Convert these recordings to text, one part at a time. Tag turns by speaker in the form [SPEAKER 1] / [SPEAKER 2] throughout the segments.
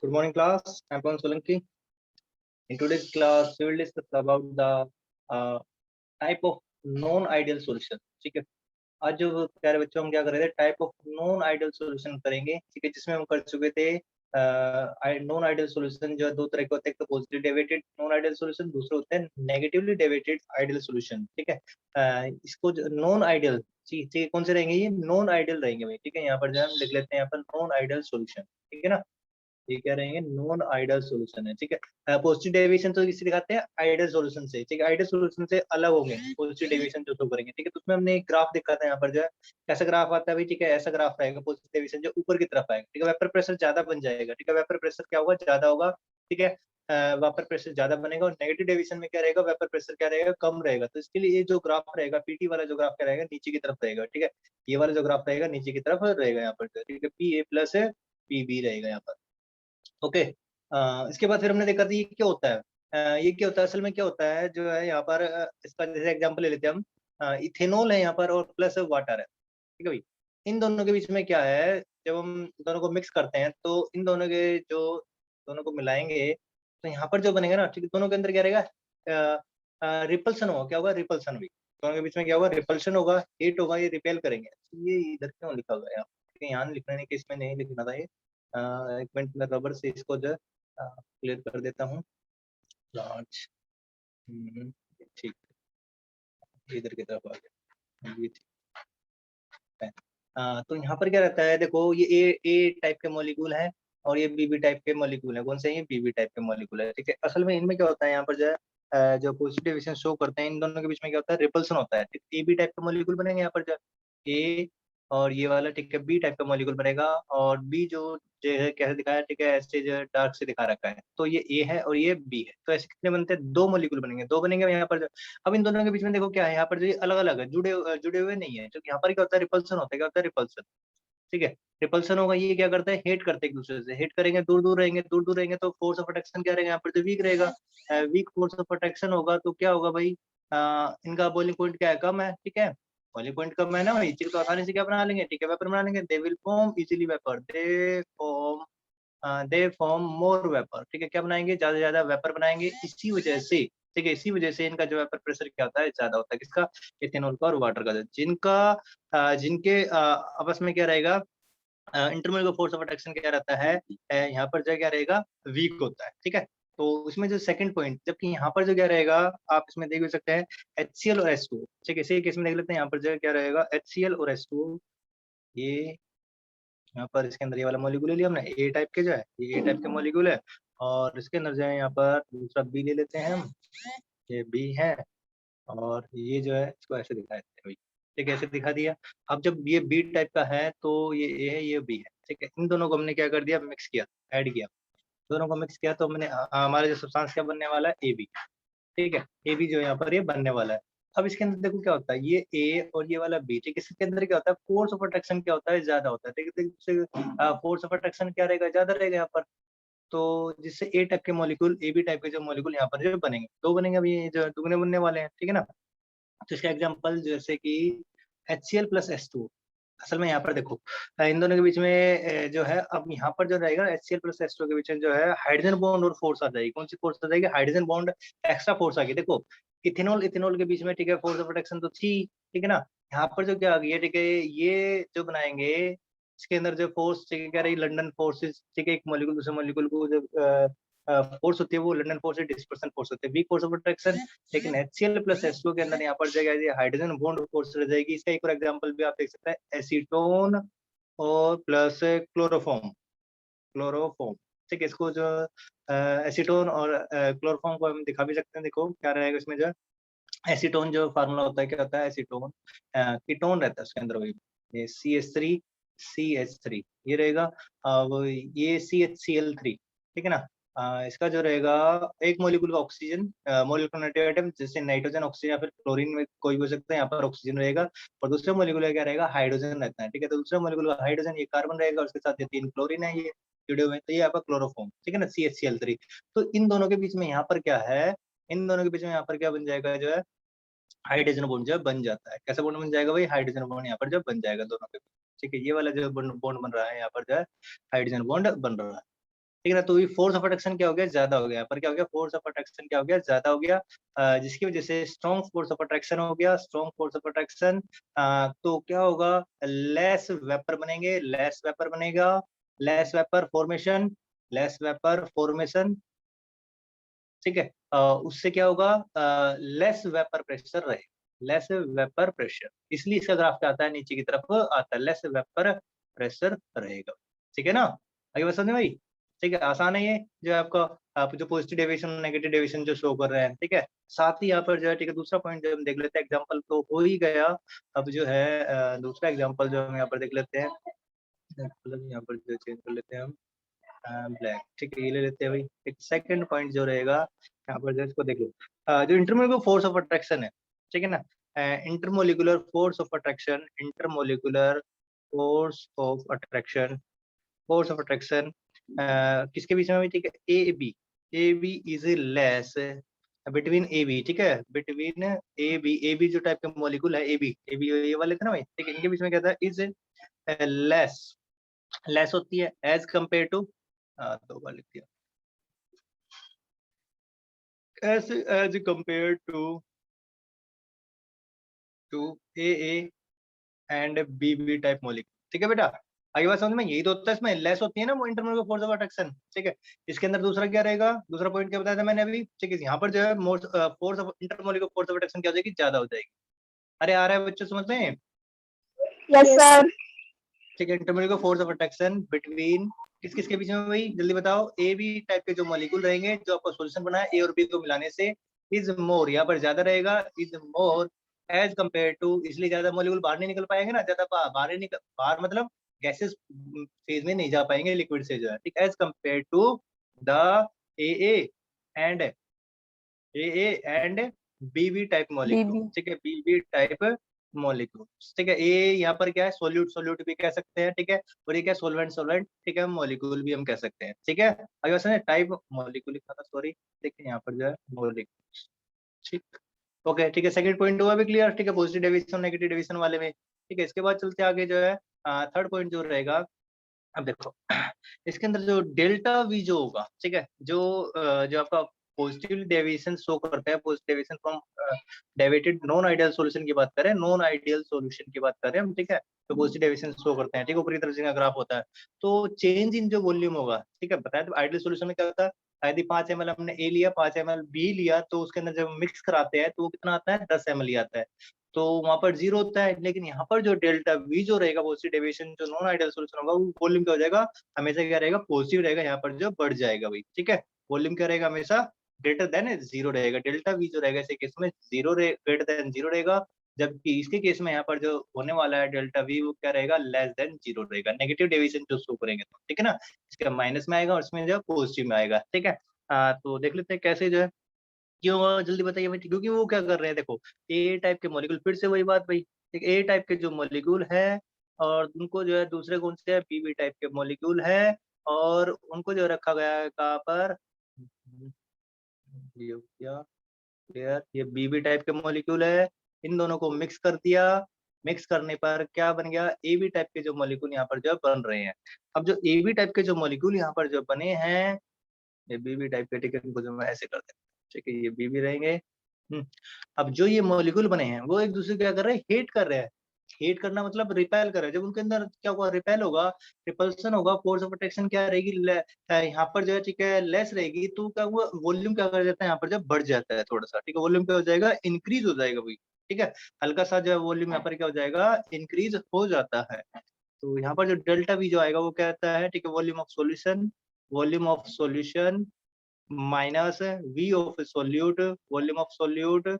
[SPEAKER 1] Good morning, class. I'm Pawan Solanki. In today's class, we will discuss about the type of non-ideal solution. ठीक है, आज जो प्यारे बच्चों हम क्या कर रहे थे, type of non ideal solution करेंगे. ठीक है, जिसमें हम कर चुके थे नॉन आइडियल सॉल्यूशन जो है दो तरह के होते हैं. एक तो positive deviated non ideal solution, दूसरे होते हैं नेगेटिवली डेविएटेड आइडियल सॉल्यूशन. ठीक है, इसको नॉन आइडियल ठीक कौन से रहेंगे, ये नॉन आइडियल रहेंगे भाई. ठीक है, यहाँ पर जो हम लिख लेते हैं यहाँ पर नॉन आइडियल सॉल्यूशन. ठीक है ना, ये क्या रहेंगे, नॉन आइडियल सॉल्यूशन है. ठीक है, पॉजिटिव डेविएशन तो किससे दिखाते हैं, आइडियल सॉल्यूशन से. ठीक है, आइडियल सॉल्यूशन से अलग होंगे पॉजिटिव डेविएशन जो शो करेंगे. ठीक है, तो उसमें हमने एक ग्राफ देखा था यहाँ पर जो है, कैसा ग्राफ आता है भाई. ठीक है, ऐसा ग्राफ रहेगा पॉजिटिव डेविएशन जो ऊपर की तरफ आएगा. ठीक है, वेपर प्रेशर ज्यादा बन जाएगा. ठीक है, वेपर प्रेशर क्या होगा, ज्यादा होगा. ठीक है, वेपर प्रेशर ज्यादा बनेगा. और नेगेटिव डेविएशन में क्या रहेगा, वेपर प्रेशर क्या रहेगा, कम रहेगा. तो इसके लिए ये जो ग्राफ रहेगा, पीटी वाला जो ग्राफ क्या रहेगा, नीचे की तरफ रहेगा. ठीक है, ये वाला जो ग्राफ रहेगा नीचे की तरफ रहेगा यहाँ पर. ठीक है, पी ए प्लस है, पी बी रहेगा यहाँ पर. ओके, इसके बाद फिर हमने देखा था ये क्या होता है. ये क्या होता है, असल में क्या होता है जो है यहाँ पर, इसका जैसे एग्जांपल ले लेते हैं हम. इथेनॉल है यहाँ पर और प्लस वाटर है. ठीक है भाई, इन दोनों के बीच में क्या है, जब हम दोनों को मिक्स करते हैं तो इन दोनों के जो दोनों को मिलाएंगे तो यहाँ पर जो बनेगा ना, ठीक है, दोनों के अंदर क्या रहेगा, रिपल्सन होगा. क्या होगा, रिपल्सन भी. दोनों के बीच में क्या होगा, रिपल्शन होगा, हीट होगा, ये रिपेल करेंगे. ये इधर क्यों लिखा हुआ है यहाँ, ठीक है, यहाँ लिखने के इसमें नहीं लिखना था ये. एक मिनट में रबर से इसको जो क्लियर कर देता हूँ. लार्ज, ठीक, इधर की तरफ आ गया, ये ठीक है. तो यहाँ पर क्या रहता है, देखो ये ए टाइप के मॉलिक्यूल है और ये बी टाइप के मॉलिक्यूल है. कौन से, ये बी टाइप के मॉलिक्यूल है. ठीक है, असल में इनमें क्या होता है यहाँ पर जो है, जो पॉजिटिव डिविजन शो करते हैं इन दोनों के बीच में क्या होता है, रिपल्सन होता है. ठीक, ए बी टाइप के मॉलिक्यूल बनेंगे यहाँ पर जो ए और ये वाला. ठीक है, बी टाइप का मॉलिक्यूल बनेगा. और बी जो है कैसे दिखाया, ठीक है, ऐसे जो डार्क से दिखा रखा है. तो ये ए है और ये बी है. तो ऐसे कितने बनते हैं, दो मॉलिक्यूल बनेंगे, दो बनेंगे यहाँ पर. अब इन दोनों के बीच में देखो क्या है, यहाँ पर जो ये अलग अलग है, जुड़े हुए नहीं है. तो यहाँ पर क्या होता है, रिपल्सन होता है. क्या होता है, रिपल्सन. ठीक है, रिपल्सन होगा, ये क्या करता है, हेट करते हैं एक दूसरे से. हेट करेंगे, दूर दूर रहेंगे, दूर दूर रहेंगे तो फोर्स ऑफ अट्रैक्शन क्या रहेगा यहाँ पर, जो वीक रहेगा. वीक फोर्स ऑफ अट्रैक्शन होगा तो क्या होगा भाई, इनका बॉइलिंग पॉइंट क्या है, कम है. ठीक है, बॉइलिंग पॉइंट कम है ना भाई, चीज तो आसानी से क्या बना लेंगे, ठीक है, वेपर बना लेंगे. They will form easily vapour, they form more vapour. ठीक है, क्या बनाएंगे, ज्यादा से ज्यादा वेपर बनाएंगे. इसी वजह से, ठीक है, इसी वजह से इनका जो वेपर प्रेशर क्या होता है, ज्यादा होता है. किसका, इथेनॉल का और वाटर का. जिनका जिनके आपस में क्या रहेगा, इंटरमोल का फोर्स ऑफ अट्रैक्शन क्या रहता है, यहाँ पर जो क्या रहेगा, वीक होता है. ठीक है, तो इसमें जो सेकंड पॉइंट, जबकि यहाँ पर जो क्या रहेगा, आप इसमें देख भी सकते हैं HCl और H2. ठीक है, इसी केस में देख लेते हैं, यहाँ पर जो क्या रहेगा, HCl और H2. ये यहाँ पर इसके अंदर ये वाला मॉलिक्यूल ले लिया हमने, ए टाइप के जो है, ये ए टाइप के मॉलिक्यूल है. और इसके अंदर जो है यहाँ पर दूसरा बी ले लेते हैं हम, ये बी है. और ये जो है इसको ऐसे दिखा देते हैं. ठीक है, ऐसे दिखा दिया. अब जब ये बी टाइप का है तो ये ए है, ये बी है. ठीक है, इन दोनों को हमने क्या कर दिया, मिक्स किया, ऐड किया. दोनों को मिक्स किया तो हमने हमारा जो सब्सटेंस क्या बनने वाला है, ए बी. ठीक है, ए बी जो यहाँ पर ये बनने वाला है. अब इसके अंदर देखो क्या होता है, ये ए और ये वाला बी. ठीक है, इसके अंदर क्या होता है, फोर्स ऑफ अट्रैक्शन क्या होता है, ज्यादा होता है. ठीक है, फोर्स ऑफ अट्रैक्शन क्या रहेगा, ज्यादा रहेगा यहाँ पर. तो जिससे ए टाइप के मॉलिक्यूल, ए बी टाइप के जो मॉलिक्यूल यहाँ पर जो बनेंगे, दो बनेंगे. अभी ये जो दुगने बनने वाले हैं. ठीक है ना, तो इसका एग्जांपल जैसे कि HCl प्लस H2. असल में यहाँ पर देखो, इन दोनों के बीच में जो है, अब यहाँ पर जो रहेगा HCl प्लस H2 के बीच में जो है हाइड्रोजन बॉन्ड और फोर्स आ जाएगी. कौन सी फोर्स आ जाएगी, हाइड्रोजन बॉन्ड एक्स्ट्रा फोर्स आ गई. देखो, इथेनॉल इथेनॉल के बीच में, ठीक है, फोर्स ऑफ अट्रैक्शन तो थी. ठीक है ना, यहाँ पर जो क्या आ गई है, ठीक है, ये जो बनाएंगे इसके अंदर जो फोर्स, ठीक है, क्या रही, लंडन फोर्सेस. ठीक है, एक मॉलिक्यूल दूसरे मॉलिक्यूल को जो फोर्स होती है वो लंडन फोर्स है, डिस्पर्सन फोर्स होती है, वीक फोर्स ऑफ अट्रैक्शन. लेकिन HCl प्लस H2 के अंदर यहाँ पर जगह हाइड्रोजन बॉन्ड फोर्स रह जाएगी. इसका एक और एग्जांपल भी आप देख सकते हैं, एसीटोन और प्लस क्लोरोफॉर्म. क्लोरोफॉर्म, ठीक है, इसको जो एसीटोन और क्लोरोफॉर्म को हम दिखा भी सकते हैं. देखो क्या रहेगा इसमें, जो एसीटोन जो फार्मूला होता है, क्या होता है, एसीटोन कीटोन रहता है उसके अंदर, वही ये CH3 ये रहेगा. अब ये CHCl3. ठीक है ना, इसका जो रहेगा, एक मॉलिक्यूल का ऑक्सीजन, मॉलिक्यूलर नाइट्रेट एटम, जैसे नाइट्रोजन, ऑक्सीजन या फिर क्लोरीन में कोई भी हो सकता है. यहाँ पर ऑक्सीजन रहेगा और दूसरे मॉलिक्यूल का क्या रहेगा, हाइड्रोजन रहता है. ठीक है, तो दूसरे मॉलिक्यूल का हाइड्रोजन, ये कार्बन रहेगा, उसके साथ ये 3 क्लोरीन है, ये जुड़े हुए हैं. तो ये आपका क्लोरोफॉर्म. ठीक है ना, CHCl3. तो इन दोनों के बीच में यहाँ पर क्या है, इन दोनों के बीच में यहाँ पर क्या बन जाएगा, जो है हाइड्रोजन बॉन्ड जो है बन जाता है. कैसा बॉन्ड बन जाएगा भाई, हाइड्रोजन बॉन्ड यहाँ पर जो बन जाएगा दोनों के बीच. ठीक है, ये वाला जो बॉन्ड बन रहा है यहाँ पर जो है हाइड्रोजन बॉन्ड बन रहा है. ठीक है ना। तो ये फोर्स ऑफ अट्रैक्शन क्या हो गया, ज्यादा हो गया। पर क्या हो गया, फोर्स ऑफ अट्रैक्शन क्या हो गया, ज्यादा हो गया, जिसकी वजह से स्ट्रॉन्ग फोर्स ऑफ अट्रैक्शन हो गया। स्ट्रॉन्ग फोर्स ऑफ अट्रैक्शन, तो क्या होगा, लेस वेपर बनेंगे, लेस वेपर बनेगा, less vapour formation, less vapour formation. ठीक है, उससे क्या होगा, लेस वेपर प्रेशर रहे, लेस वेपर प्रेशर, इसलिए इसका ग्राफ क्या आता है, नीचे की तरफ आता है, लेस वेपर प्रेशर रहेगा। ठीक है ना, आगे बात समझ में भाई। ठीक है, आसान है ये जो है आपका, आप जो पॉजिटिव डेविएशन नेगेटिव डेविएशन जो शो कर रहे हैं। ठीक है, साथ ही यहाँ पर जो है, ठीक है, दूसरा पॉइंट जो हम देख लेते हैं, एग्जाम्पल तो हो ही गया। अब जो है दूसरा एग्जाम्पल जो हम यहाँ पर देख लेते हैं, मतलब यहाँ पर जो चेंज कर लेते हैं हम ब्लैक। ठीक है, ये ले लेते हैं भाई। एक सेकंड पॉइंट जो रहेगा यहाँ पर, जो इसको देख लो, जो इंटरमोलिकुलर फोर्स ऑफ अट्रैक्शन है, ठीक है ना, intermolecular force of attraction, intermolecular force of attraction, force of attraction किसके बीच में, ठीक है, A B is less between A B. ठीक है, बिटवीन ए बी जो टाइप का मॉलिक्यूल है, ए बी ये वाले थे ना भाई। ठीक है, इनके बीच में क्या था, इज लेस, लेस होती है एज कंपेयर टू, दो बार लिख दिया, as compare to A and B type molecule. ठीक है बेटा, आगे बात समझ में, यही तो होता है, इसमें लेस होती है ना वो इंटरमोलिकुलर फोर्स ऑफ अट्रैक्शन। ठीक है, इसके अंदर दूसरा क्या रहेगा, दूसरा पॉइंट क्या बताया था मैंने अभी। ठीक है, यहाँ पर जो है force of intermolecular force of attraction क्या हो जाएगी, ज्यादा हो जाएगी। अरे आ रहा है बच्चों समझ में।
[SPEAKER 2] Yes sir.
[SPEAKER 1] ठीक है, intermolecular force of attraction between किस किस के बीच में भाई, जल्दी बताओ। ए बी टाइप के जो मॉलिक्यूल रहेंगे, जो आपका सॉल्यूशन बना है ए और बी को मिलाने से, इज मोर, यहाँ पर ज्यादा रहेगा, is more as compare to, इसलिए ज्यादा मॉलिक्यूल बाहर नहीं निकल पाएंगे ना, ज्यादा बाहर नहीं निकल, बाहर मतलब गैसेस फेज में नहीं जा पाएंगे लिक्विड से जो है। ठीक, as compare to the A and B type molecule.
[SPEAKER 2] B B.
[SPEAKER 1] ठीक है, बी टाइप मॉलिक्यूल। ठीक है, ए यहाँ पर क्या है, सोल्यूट, सोल्यूट भी कह सकते हैं। ठीक है, और ये क्या है, सोलवेंट, सोलवेंट। ठीक है, मॉलिक्यूल भी हम कह सकते हैं। ठीक है, अगर वैसे टाइप मॉलिक्यूल लिखा था, सॉरी। ठीक है, यहाँ पर जो है मॉलिक्यूल। ठीक, ओके। ठीक है, सेकंड पॉइंट हुआ भी क्लियर। ठीक है, पॉजिटिव डेविएशन नेगेटिव डेविएशन वाले में। ठीक है, इसके बाद चलते आगे जो है थर्ड पॉइंट जो रहेगा। अब देखो इसके अंदर जो डेल्टा वी जो होगा, ठीक है, जो आपका पॉजिटिव डेविएशन शो करता है, positive deviation from deviated non ideal solution की बात करें, नॉन आइडियल सॉल्यूशन की बात करें हम। ठीक है, तो पॉजिटिव डेविएशन शो करते हैं। ठीक है, ऊपरी तरफ से का ग्राफ होता है, तो चेंज इन जो वॉल्यूम होगा। ठीक है, बताया तो आइडियल सॉल्यूशन में क्या होता है, यदि 5 ml हमने ए लिया, 5 ml बी लिया, तो उसके अंदर जब मिक्स कराते हैं तो वो कितना आता है, 10 ml ही आता है, तो वहां पर जीरो होता है। लेकिन यहाँ पर जो डेल्टा वी जो रहेगा, पॉजिटिव डेविएशन जो नॉन आइडियल सॉल्यूशन होगा, वो वॉल्यूम क्या हो जाएगा, हमेशा क्या रहेगा, पॉजिटिव रहेगा, यहाँ पर जो बढ़ जाएगा भाई। ठीक है, वॉल्यूम क्या रहेगा, हमेशा ग्रेटर देन जीरो रहेगा। डेल्टा वी जो रहेगा, ऐसे केस में जीरो ग्रेटर देन जीरो रहेगा, जबकि इसके केस में यहाँ पर जो होने वाला है डेल्टा वी, वो क्या रहेगा, लेस देन जीरो रहेगा। नेगेटिव डेविएशन जो शो करेंगे तो, ठीक है ना, इसका माइनस में आएगा और इसमें जो पॉजिटिव में आएगा। ठीक है, तो देख लेते हैं कैसे जो है, क्यों, जल्दी बताइए भाई। क्योंकि वो क्या कर रहे हैं, देखो ए टाइप के मॉलिक्यूल, फिर से वही बात भाई, एक ए टाइप के जो मॉलिक्यूल है, और उनको जो है दूसरे कौन से है, बी टाइप के मॉलिक्यूल है, और उनको जो रखा गया है कहाँ पर, ये क्या क्लियर, ये बी टाइप के मॉलिक्यूल है, इन दोनों को मिक्स कर दिया। मिक्स करने पर क्या बन गया, ए बी टाइप के जो मॉलिक्यूल यहाँ पर जो बन रहे हैं। अब जो ए बी टाइप के जो मॉलिक्यूल यहाँ पर जो बने हैं, ये बी टाइप के, ठीक है, इनको जो मैं ऐसे कर देता हूँ। ठीक है, ये बी रहेंगे। अब जो ये मॉलिक्यूल बने हैं, वो एक दूसरे को क्या कर रहे हैं, हेट कर रहे हैं। हेट करना मतलब रिपेल कर रहे हैं। जब उनके अंदर क्या होगा, रिपेल होगा, रिपल्सन होगा, फोर्स ऑफ अट्रैक्शन क्या रहेगी, यहाँ पर जो है, ठीक है, लेस रहेगी, तो क्या हुआ, वॉल्यूम क्या कर जाता है, यहाँ पर जब बढ़ जाता है थोड़ा सा, ठीक है, वॉल्यूम क्या हो जाएगा, इंक्रीज हो जाएगा भाई। ठीक है, हल्का सा जो है वॉल्यूम यहाँ पर क्या हो जाएगा, इंक्रीज हो जाता है। तो यहाँ पर जो डेल्टा वी जो आएगा, वो क्या आता है, ठीक है, volume of solution, volume of solution minus V of solute, volume of solute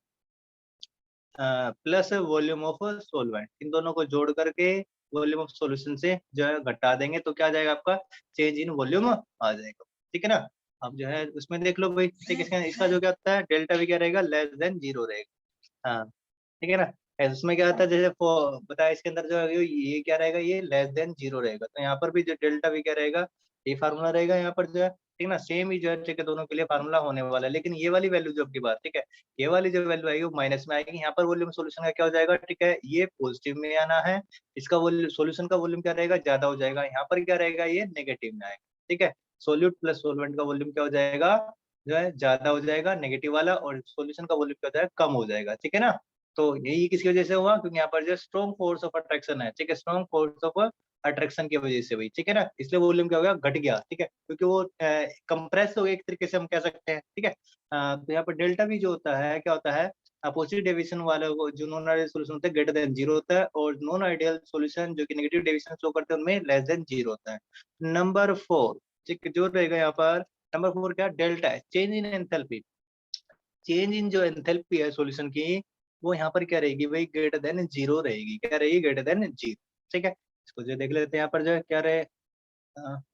[SPEAKER 1] plus volume of solvent, इन दोनों को जोड़ करके वॉल्यूम ऑफ सॉल्यूशन से जो है घटा देंगे, तो क्या आ जाएगा आपका, चेंज इन वॉल्यूम आ जाएगा। ठीक है ना, अब जो है उसमें देख लो भाई। ठीक है, इसका जो क्या होता है, डेल्टा भी क्या रहेगा, लेस देन जीरो रहेगा। हाँ, ठीक है ना, इसमें क्या होता है, जैसे बताया, इसके अंदर जो है ये क्या रहेगा, ये लेस देन जीरो रहेगा, तो यहाँ पर भी जो डेल्टा भी क्या रहेगा, ये फार्मूला रहेगा यहाँ पर जो है। ठीक है ना, सेम ही जो है, ठीक है, दोनों के लिए फार्मूला होने वाला है। लेकिन ये वाली वैल्यू जो आपकी बात, ठीक है, ये वाली जो वैल्यू आएगी वो माइनस में आएगी। यहाँ पर वॉल्यूम सोल्यूशन का क्या हो जाएगा, ठीक है, ये पॉजिटिव में आना है, इसका वॉल्यूम सोल्यूशन का वॉल्यूम क्या रहेगा, ज्यादा हो जाएगा, यहाँ पर क्या रहेगा, ये नेगेटिव में आएगा। ठीक है, सोल्यूट प्लस सोलवेंट का वॉल्यूम क्या हो जाएगा, जो है ज्यादा हो जाएगा नेगेटिव वाला, और सॉल्यूशन का वॉल्यूम क्या हो जाएगा, कम हो जाएगा, ठीक है ना। तो यही किसकी वजह से हुआ, क्योंकि यहाँ पर जो स्ट्रॉन्ग फोर्स ऑफ अट्रैक्शन है, ठीक है, स्ट्रॉन्ग फोर्स ऑफ अट्रैक्शन की वजह से हुई, ठीक है ना, इसलिए वॉल्यूम क्या हो गया, घट गया, ठीक है, क्योंकि वो कंप्रेस हो गया एक तरीके से हम कह सकते हैं, ठीक है। तो यहाँ पर डेल्टा भी जो होता है क्या होता है, अपोजिट डेविएशन वाले को जो नॉन आइडियल सॉल्यूशन होता है ग्रेटर देन जीरो होता है, और नॉन आइडियल सॉल्यूशन जो कि नेगेटिव डेविएशन शो करते हैं उनमें लेस देन जीरो होता है। नंबर 4, ठीक, जो रहेगा यहाँ पर नंबर 4 क्या, डेल्टा है, change in enthalpy. Change in जो एंथैल्पी है सॉल्यूशन की, वो यहाँ पर क्या रहेगी भाई, ग्रेटर देन जीरो रहेगी, क्या रहेगी, ग्रेटर देन जीरो, ठीक है। इसको जो देख लेते हैं यहाँ पर जो है क्या रहे,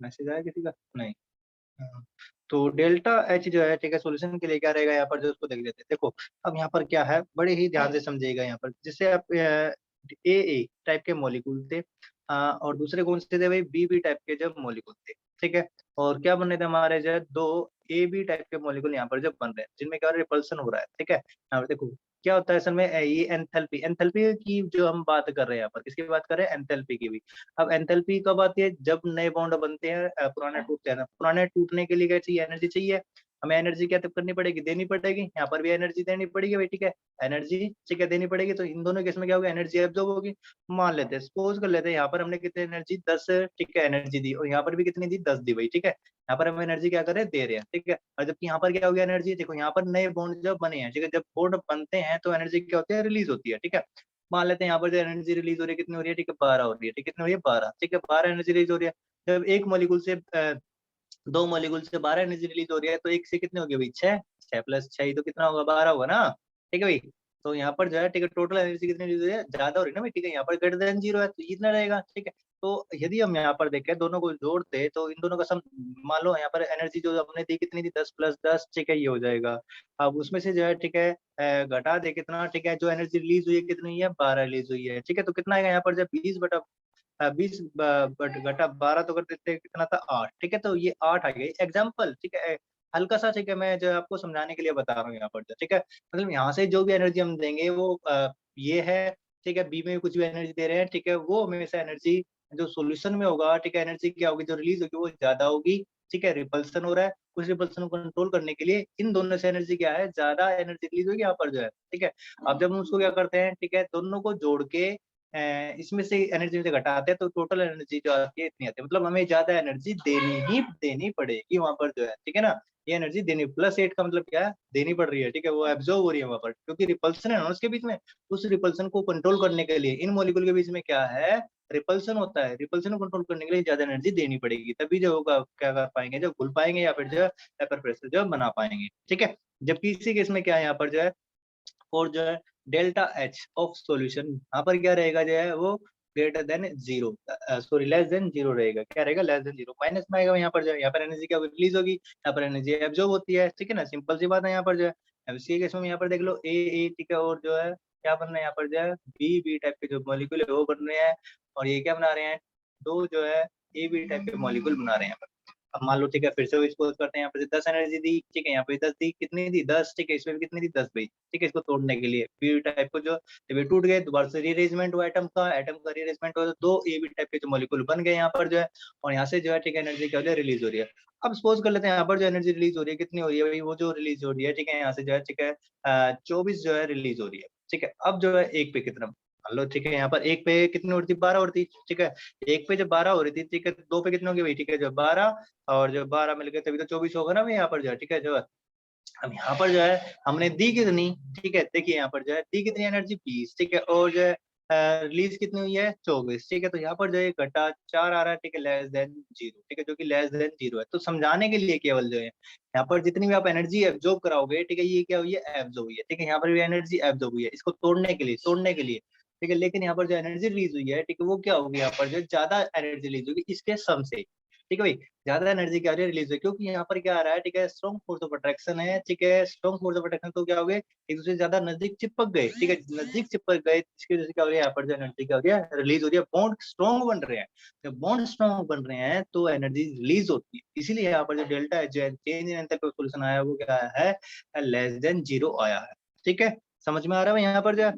[SPEAKER 1] मैसेज आया किसी का, नहीं। हाँ, तो डेल्टा एच जो है, ठीक है, सॉल्यूशन के लिए क्या रहेगा यहाँ पर, जो उसको देख लेते हैं। देखो अब यहाँ पर क्या है, बड़े ही ध्यान से समझिएगा यहाँ पर, जैसे आप ए टाइप के मॉलिक्यूल थे, और दूसरे कौन से थे भाई, बी बी टाइप के जब मॉलिक्यूल थे, ठीक है, और क्या बन रहे थे हमारे जो है, दो ए बी टाइप के मॉलिक्यूल यहाँ पर जब बन रहे हैं, जिनमें क्या रिपल्सन हो रहा है, ठीक है। यहाँ पर देखो क्या होता है असल में, ये एंथैल्पी, एंथैल्पी की जो हम बात कर रहे हैं यहाँ पर, किसकी बात कर रहे हैं, एंथैल्पी की भी। अब एंथैल्पी कब आती है, जब नए बॉन्ड बनते हैं, पुराने टूटते हैं ना, पुराने टूटने के लिए क्या चाहिए, एनर्जी चाहिए, हमें एनर्जी क्या तब करनी पड़ेगी, देनी पड़ेगी, यहाँ पर भी एनर्जी देनी पड़ेगी भाई, ठीक है, एनर्जी ठीक है देनी पड़ेगी, तो इन दोनों केस में क्या होगा, एनर्जी एब्जॉर्ब होगी। मान लेते हैं, सपोज कर लेते हैं, यहाँ पर हमने कितनी एनर्जी 10, ठीक है, एनर्जी दी, और यहाँ पर भी कितनी दी, 10 दी भाई, ठीक है, यहाँ पर हम एनर्जी क्या कर रहे हैं, दे रहे हैं, ठीक है, और जबकि यहाँ पर क्या हो गया एनर्जी, देखो यहाँ पर नए बॉन्ड जब बने हैं, ठीक है, जब बॉन्ड बनते हैं तो एनर्जी क्या होती है, रिलीज होती है, ठीक है। मान लेते हैं यहाँ पर जो एनर्जी रिलीज हो रही है, कितनी हो रही है, ठीक है, 12 हो रही है, ठीक है, कितनी हो रही है, 12, ठीक है, 12 एनर्जी रिलीज हो रही है। जब एक मॉलिक्यूल से दो मॉलिक्यूल से 12 एनर्जी रिलीज हो रही है, तो एक से कितने होगी भाई, 6, 6 प्लस 6 ही तो कितना होगा, 12 होगा ना, ठीक है भाई। तो यहाँ पर जो है, ठीक है, टोटल एनर्जी कितनी रिलीज हो रही है, ज्यादा हो रही है ना भाई, ठीक है, यहाँ पर ग्रेटर देन जीरो है, तो इतना रहेगा, ठीक है। तो यदि हम यहाँ पर देखें, दोनों को जोड़ते तो इन दोनों का सम, मान लो यहाँ पर एनर्जी जो हमने दी कितनी थी, 10 प्लस 10, ठीक है, ये हो जाएगा। अब उसमें से जो है, ठीक है, घटा दे कितना, ठीक है, जो एनर्जी रिलीज हुई है कितनी हुई है, 12 रिलीज हुई है, ठीक है, तो कितना आएगा यहाँ पर, जब 20 बट घटा 12 तो कर देते हैं, कितना था, 8, ठीक है, तो ये 8 आ गई एग्जाम्पल, ठीक है, हल्का सा, ठीक है, मैं जो आपको समझाने के लिए बता रहा हूँ यहाँ पर, ठीक है, मतलब यहाँ से जो भी एनर्जी हम देंगे वो ये है, ठीक है, बी में कुछ भी एनर्जी दे रहे हैं, ठीक है, वो हमेशा एनर्जी जो सॉल्यूशन में होगा, ठीक है, एनर्जी क्या होगी, जो रिलीज होगी वो ज्यादा होगी, ठीक है, रिपल्सन हो रहा है, उस रिपल्सन को कंट्रोल करने के लिए इन दोनों से एनर्जी क्या है, ज्यादा एनर्जी रिलीज होगी यहाँ पर जो है, ठीक है। अब जब हम उसको क्या करते हैं, ठीक है, दोनों को जोड़ के इसमें से एनर्जी में से घटाते हैं, तो टोटल एनर्जी जो आती है इतनी आती है, मतलब हमें ज्यादा एनर्जी देनी पड़ेगी वहां पर जो है, ठीक है ना। ये एनर्जी देनी, +8 का मतलब क्या है, देनी पड़ रही है, ठीक है, वो एब्जॉर्ब हो रही है वहां पर, क्योंकि रिपल्सन है ना उसके बीच में, उस रिपल्सन को कंट्रोल करने के लिए इन मॉलिक्यूल के बीच में क्या है, रिपल्सन होता है, रिपल्सन को कंट्रोल करने के लिए ज्यादा एनर्जी देनी पड़ेगी, तभी जो होगा क्या कर पाएंगे, जब घुल पाएंगे या फिर जो है पेपर प्रेशर जो बना पाएंगे, ठीक है। जबकि इसी केस में क्या है यहाँ पर जो है, और जो है डेल्टा एच ऑफ सॉल्यूशन यहाँ पर क्या रहेगा, जो है वो greater than zero, sorry less than zero रहेगा, क्या रहेगा, लेस देन जीरो, माइनस में आएगा यहाँ पर जो है, यहाँ पर एनर्जी क्या रिलीज होगी, यहाँ पर एनर्जी एब्जॉर्ब होती है, ठीक है ना, सिंपल सी बात है यहाँ पर जो है। अब इसी केस में यहाँ पर देख लो ए, ठीक है, और जो है क्या बन रहा है यहाँ पर जो है, बी टाइप के जो मॉलिक्यूल है वो बन रहे हैं, और ये क्या बना रहे हैं, दो जो है ए बी टाइप के मॉलिक्यूल बना रहे हैं यहाँ पर। अब मान लो, ठीक है, फिर से वो इसको करते हैं, यहाँ पे 10 एनर्जी दी, ठीक है, यहाँ पे 10 दी, कितनी दी, 10, ठीक है, इसमें भी कितनी दी, 10 भाई, ठीक है, इसको तोड़ने के लिए बी टाइप को जो जब ये टूट गए, दोबारा से रीअरेंजमेंट हुआ एटम का रीअरेंजमेंट हुआ, तो दो ए बी टाइप के जो मॉलिक्यूल बन गए यहाँ पर जो है, और यहाँ से जो है, ठीक है, एनर्जी क्या हो रही है, रिलीज हो रही है। अब सपोज कर लेते हैं यहाँ पर जो एनर्जी रिलीज हो रही है, कितनी हो रही है भाई, वो जो रिलीज हो रही है, ठीक है, यहाँ से जो है, ठीक है, 24 जो है रिलीज हो रही है, ठीक है। अब जो है एक पे कितना, मान लो, ठीक है, यहाँ पर एक पे कितनी हो रही थी, 12 हो रही थी, ठीक है, एक पे जब 12 हो रही थी, ठीक है, दो पे कितने होंगे भाई, ठीक है, जो 12 और जो 12 मिल गए तभी तो 24 होगा ना भाई यहाँ पर जो है, ठीक है, जो है अब यहाँ पर जो है हमने दी कितनी, ठीक है, देखिए यहाँ पर जो है दी कितनी एनर्जी 20, ठीक है, और जो है रिलीज कितनी हुई है 24, ठीक है, तो यहाँ पर जो है घटा 4 आ रहा है, ठीक है, लेस देन जीरो, ठीक है, जो कि लेस देन जीरो है। तो समझाने के लिए केवल जो है यहाँ पर जितनी भी आप एनर्जी एब्जॉर्ब कराओगे, ठीक है, ये क्या हुई है, एब्जॉर्ब हुई है, ठीक है, यहाँ पर भी एनर्जी एब्जॉर्ब हुई है, इसको तोड़ने के लिए, ठीक है, लेकिन यहाँ पर जो एनर्जी रिलीज हुई है, ठीक है, वो क्या होगी, यहाँ पर जो ज्यादा एनर्जी रिलीज होगी इसके सम से, ठीक है भाई, ज्यादा एनर्जी क्या रिलीज है, क्योंकि यहाँ पर क्या आ रहा है, ठीक है, स्ट्रॉन्ग फोर्स ऑफ अट्रैक्शन है, ठीक है, स्ट्रॉन्ग फोर्स ऑफ अट्रैक्शन तो क्या हो गए, एक दूसरे से ज्यादा नजदीक चिपक गए, ठीक है, नजदीक चिपक गए, इसकी वजह से क्या हो रहा है, यहाँ पर जो एनर्जी क्या हो रही है, रिलीज हो रही है, बॉन्ड स्ट्रॉन्ग बन रहे हैं, जब बॉन्ड स्ट्रॉन्ग बन रहे हैं तो एनर्जी रिलीज होती है, इसीलिए यहाँ पर जो डेल्टा है, जो चेंज इन एंथैल्पी सॉल्यूशन आया वो क्या है, लेस देन जीरो आया है, ठीक है, समझ में आ रहा है यहाँ पर जो